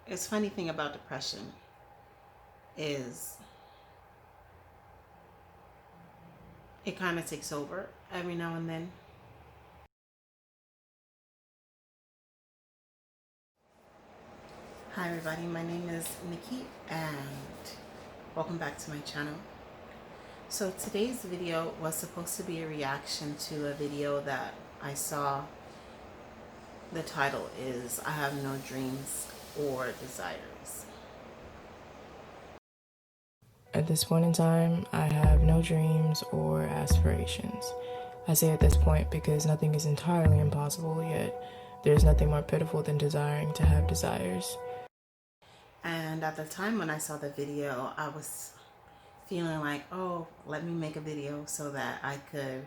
It's funny thing about depression is it kind of takes over every now and then. Hi everybody, my name is Nikki and welcome back to my channel. So today's video was supposed to be a reaction to a video that I saw. The title is I Have No Dreams or Desires. At this point in time, I have no dreams or aspirations. I say at this point because nothing is entirely impossible, yet there's nothing more pitiful than desiring to have desires. And at the time when I saw the video, I was feeling like, oh, let me make a video so that I could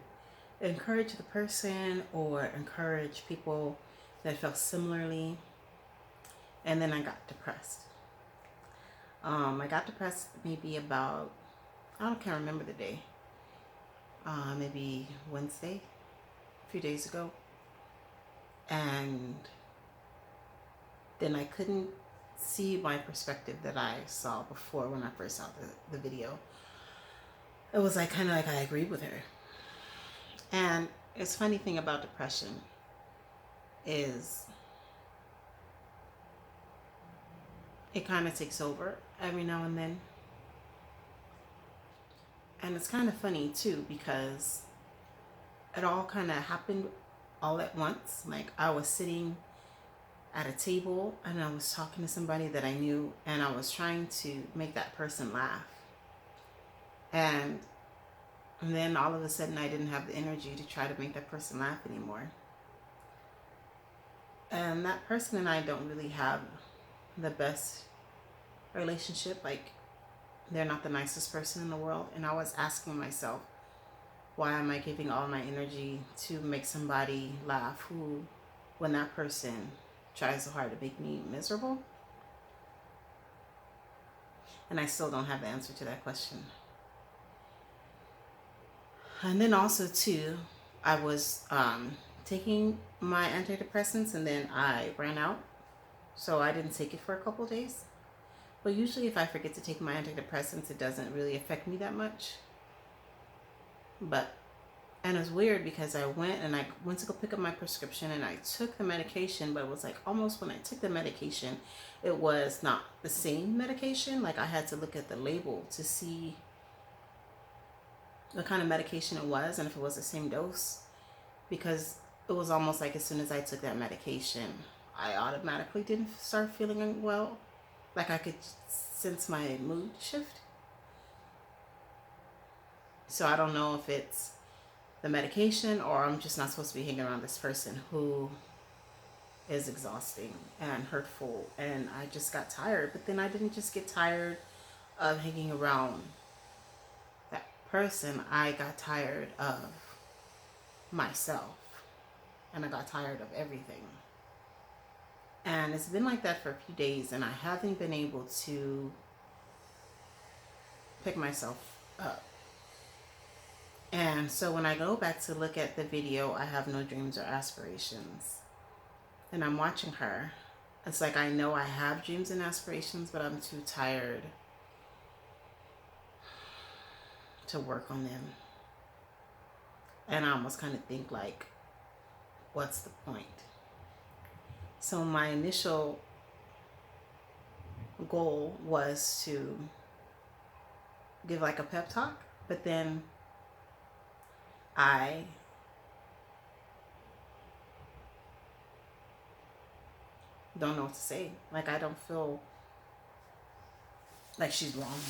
encourage the person or encourage people that felt similarly. And then I got depressed. I got depressed maybe about, I can't remember the day, maybe Wednesday, a few days ago. And then I couldn't see my perspective that I saw before when I first saw the video. It was like kind of like I agreed with her. And it's funny thing about depression is it kind of takes over every now and then. And it's kind of funny too because it all kind of happened all at once. Like I was sitting at a table and I was talking to somebody that I knew and I was trying to make that person laugh. And then all of a sudden I didn't have the energy to try to make that person laugh anymore. And that person and I don't really have the best relationship. Like they're not the nicest person in the world. And I was asking myself, why am I giving all my energy to make somebody laugh who, when that person tries so hard to make me miserable? And I still don't have the answer to that question. And then also too, I was taking my antidepressants and then I ran out. So I didn't take it for a couple of days. But usually if I forget to take my antidepressants, it doesn't really affect me that much. And it's weird because I went to go pick up my prescription and I took the medication, but it was like almost when I took the medication, it was not the same medication. Like I had to look at the label to see what kind of medication it was and if it was the same dose, because it was almost like as soon as I took that medication, I automatically didn't start feeling well. Like I could sense my mood shift. So I don't know if it's the medication or I'm just not supposed to be hanging around this person who is exhausting and hurtful. And I just got tired. But then I didn't just get tired of hanging around that person. I got tired of myself. And I got tired of everything. And it's been like that for a few days. And I haven't been able to pick myself up. And so when I go back to look at the video, I Have No Dreams or Aspirations, and I'm watching her, it's like I know I have dreams and aspirations, but I'm too tired to work on them. And I almost kind of think like, what's the point? So my initial goal was to give like a pep talk, but then I don't know what to say. Like I don't feel like she's wrong.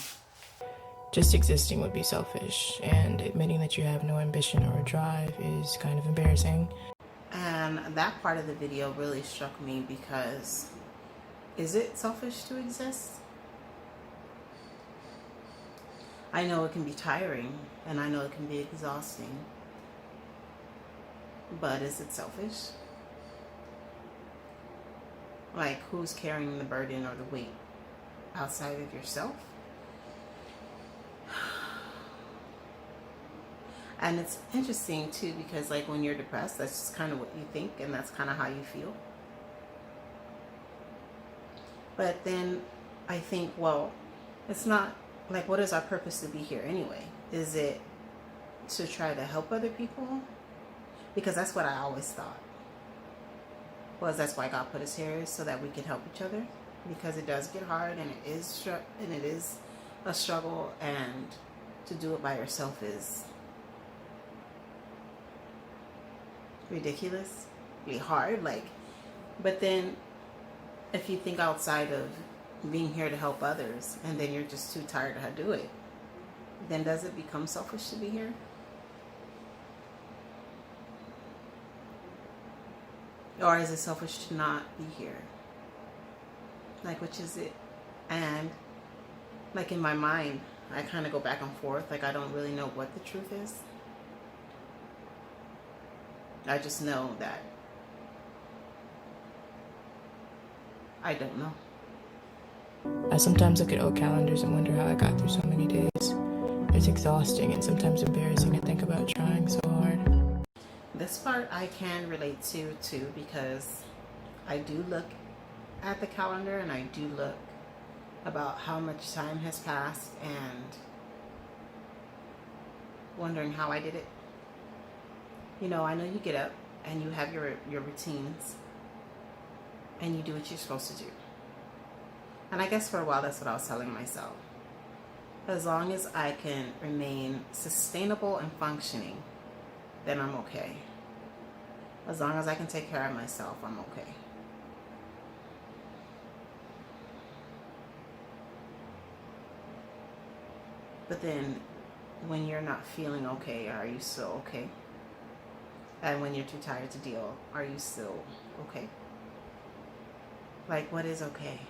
Just existing would be selfish, and admitting that you have no ambition or drive is kind of embarrassing. And that part of the video really struck me because is it selfish to exist? I know it can be tiring and I know it can be exhausting, but is it selfish? Like who's carrying the burden or the weight outside of yourself? And it's interesting too because like when you're depressed, that's just kind of what you think and that's kind of how you feel. But then I think, well, it's not like, what is our purpose to be here anyway? Is it to try to help other people? Because that's what I always thought. Was that's why God put us here, so that we could help each other. Because it does get hard, and it is a struggle, and to do it by yourself is ridiculously hard. Like, but then if you think outside of being here to help others, and then you're just too tired to do it, then does it become selfish to be here? Or is it selfish to not be here? Like, which is it? And like in my mind, I kind of go back and forth. Like, I don't really know what the truth is. I just know that I don't know. I sometimes look at old calendars and wonder how I got through so many days. It's exhausting and sometimes embarrassing to think about trying so hard. This part I can relate to too, because I do look at the calendar, and I do look about how much time has passed and wondering how I did it. You know, I know you get up and you have your routines and you do what you're supposed to do. And I guess for a while that's what I was telling myself. As long as I can remain sustainable and functioning, then I'm okay. As long as I can take care of myself, I'm okay. But then when you're not feeling okay, are you still okay? And when you're too tired to deal, are you still okay? Like, what is okay?